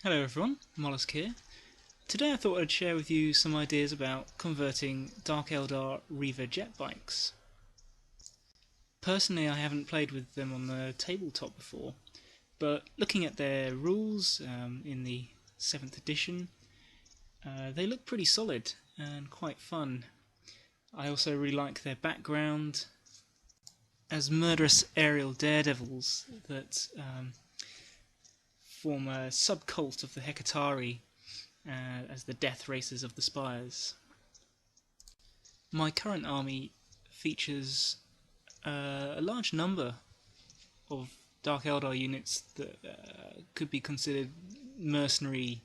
Hello everyone, Mollusk here. Today I thought I'd share with you some ideas about converting Dark Eldar Reaver Jetbikes. Personally I haven't played with them on the tabletop before, but looking at their rules in the 7th edition, they look pretty solid and quite fun. I also really like their background as murderous aerial daredevils that form a sub-cult of the Hecatari as the death races of the Spires. My current army features a large number of Dark Eldar units that could be considered mercenary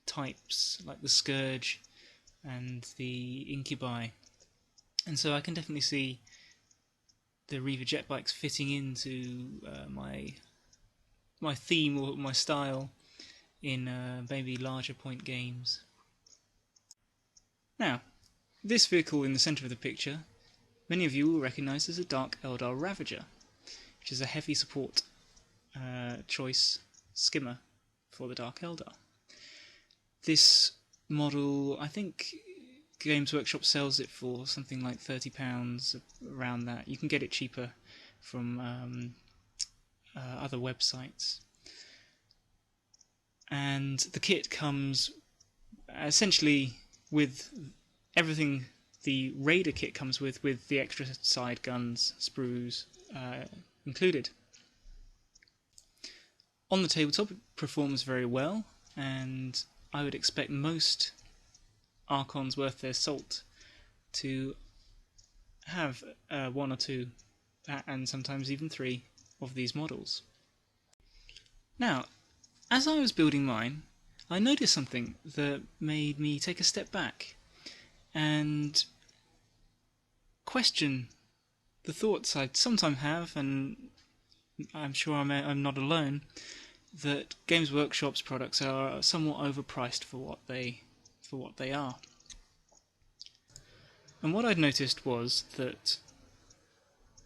types, like the Scourge and the Incubi. And so I can definitely see the Reaver Jetbikes fitting into my theme or my style in maybe larger point games. Now, this vehicle in the centre of the picture, many of you will recognise as a Dark Eldar Ravager, which is a heavy support choice skimmer for the Dark Eldar. This model, I think Games Workshop sells it for something like £30, around that. You can get it cheaper from other websites. And the kit comes essentially with everything the Raider kit comes with the extra side guns, sprues included. On the tabletop it performs very well, and I would expect most Archons worth their salt to have one or two, and sometimes even three, of these models. Now, as I was building mine, I noticed something that made me take a step back and question the thoughts I sometimes have, and I'm sure I'm not alone, that Games Workshop's products are somewhat overpriced for what they are. And what I'd noticed was that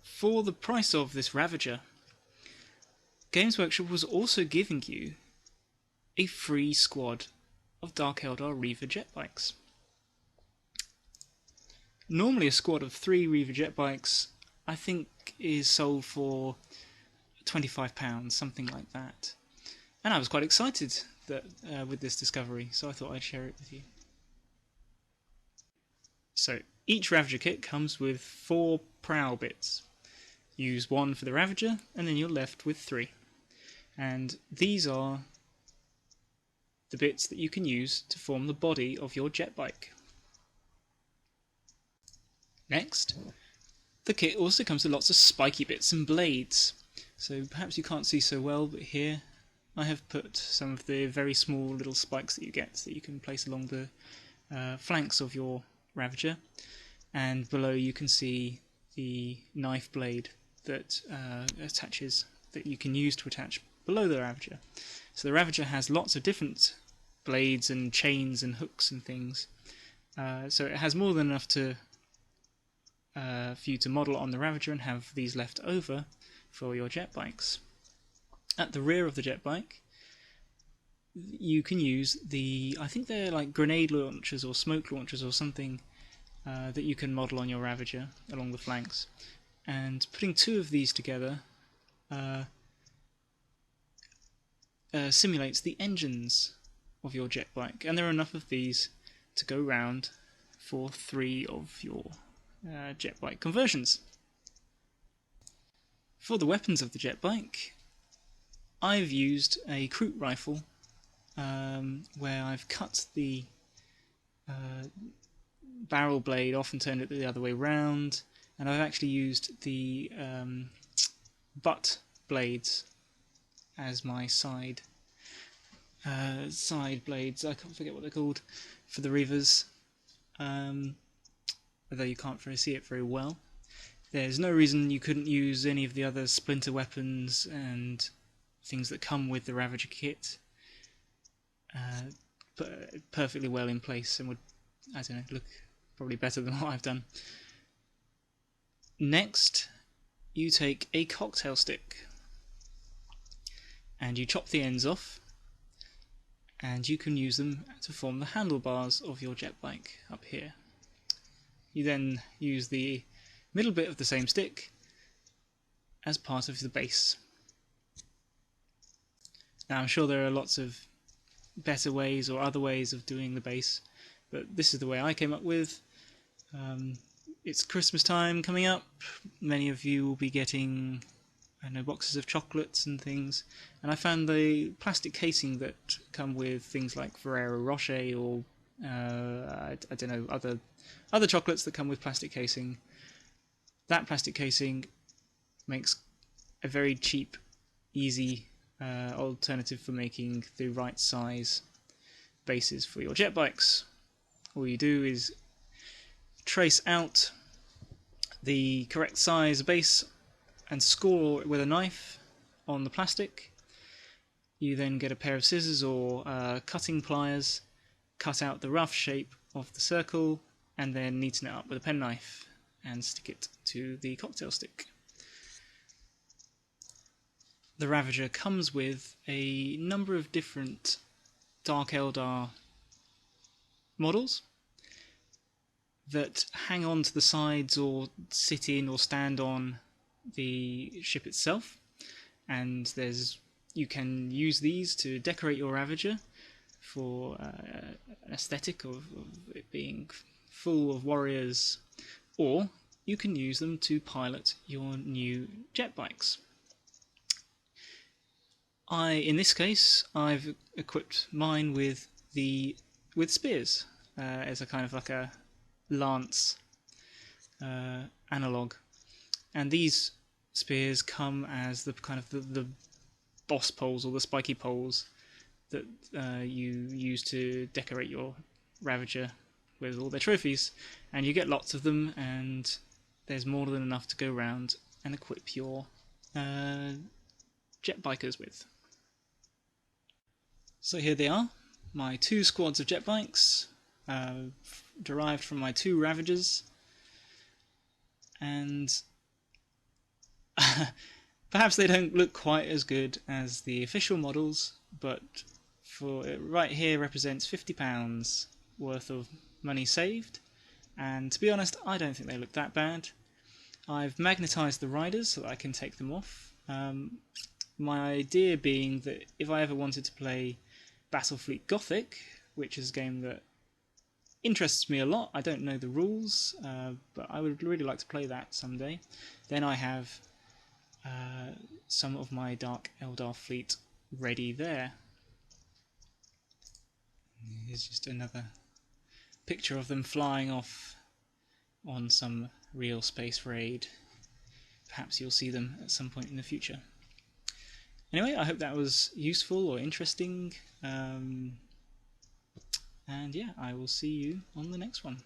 for the price of this Ravager, Games Workshop was also giving you a free squad of Dark Eldar Reaver Jetbikes. Normally a squad of 3 Reaver Jetbikes I think is sold for £25, something like that. And I was quite excited with this discovery, so I thought I'd share it with you. So each Ravager kit comes with 4 prowl bits. Use 1 for the Ravager, and then you're left with 3. And these are the bits that you can use to form the body of your jetbike. Next, the kit also comes with lots of spiky bits and blades. So perhaps you can't see so well, but here I have put some of the very small little spikes that you get that you can place along the flanks of your Ravager. And below you can see the knife blade that that you can use to attach below the Ravager. So the Ravager has lots of different blades and chains and hooks and things. So it has more than enough for you to model on the Ravager and have these left over for your jetbikes. At the rear of the jetbike, you can use I think they're like grenade launchers or smoke launchers or something that you can model on your Ravager along the flanks. And putting 2 of these together simulates the engines of your jetbike, and there are enough of these to go round for 3 of your jetbike conversions. For the weapons of the jetbike, I've used a Kroot rifle where I've cut the barrel blade off and turned it the other way round, and I've actually used the butt blades as my side blades. I can't forget what they're called for the Reavers, although you can't really see it very well. There's no reason you couldn't use any of the other splinter weapons and things that come with the Ravager kit, but perfectly well in place and would, I don't know, look probably better than what I've done. Next, you take a cocktail stick and you chop the ends off, and you can use them to form the handlebars of your jet bike up here. You then use the middle bit of the same stick as part of the base. Now I'm sure there are lots of better ways or other ways of doing the base, but this is the way I came up with. It's Christmas time coming up. Many of you will be getting, I know, boxes of chocolates and things, and I found the plastic casing that come with things like Ferrero Rocher or I don't know, other chocolates that come with plastic casing. That plastic casing makes a very cheap, easy alternative for making the right size bases for your jet bikes. All you do is trace out the correct size base and score it with a knife on the plastic. You then get a pair of scissors or cutting pliers, cut out the rough shape of the circle, and then neaten it up with a penknife and stick it to the cocktail stick. The Ravager comes with a number of different Dark Eldar models that hang on to the sides or sit in or stand on the ship itself, and you can use these to decorate your Ravager for an aesthetic of it being full of warriors, or you can use them to pilot your new jet bikes. In this case, I've equipped mine with spears as a kind of like a lance analog, and these spears come as the kind of the boss poles or the spiky poles that you use to decorate your Ravager with all their trophies, and you get lots of them, and there's more than enough to go around and equip your jet bikers with. So here they are, my two squads of jet bikes, derived from my two Ravagers, and perhaps they don't look quite as good as the official models, but for right here represents £50 worth of money saved, and to be honest, I don't think they look that bad. I've magnetised the riders so that I can take them off. My idea being that if I ever wanted to play Battlefleet Gothic, which is a game that interests me a lot, I don't know the rules, but I would really like to play that someday, then I have some of my Dark Eldar fleet ready there. Here's just another picture of them flying off on some real space raid. Perhaps you'll see them at some point in the future. Anyway, I hope that was useful or interesting, and yeah, I will see you on the next one.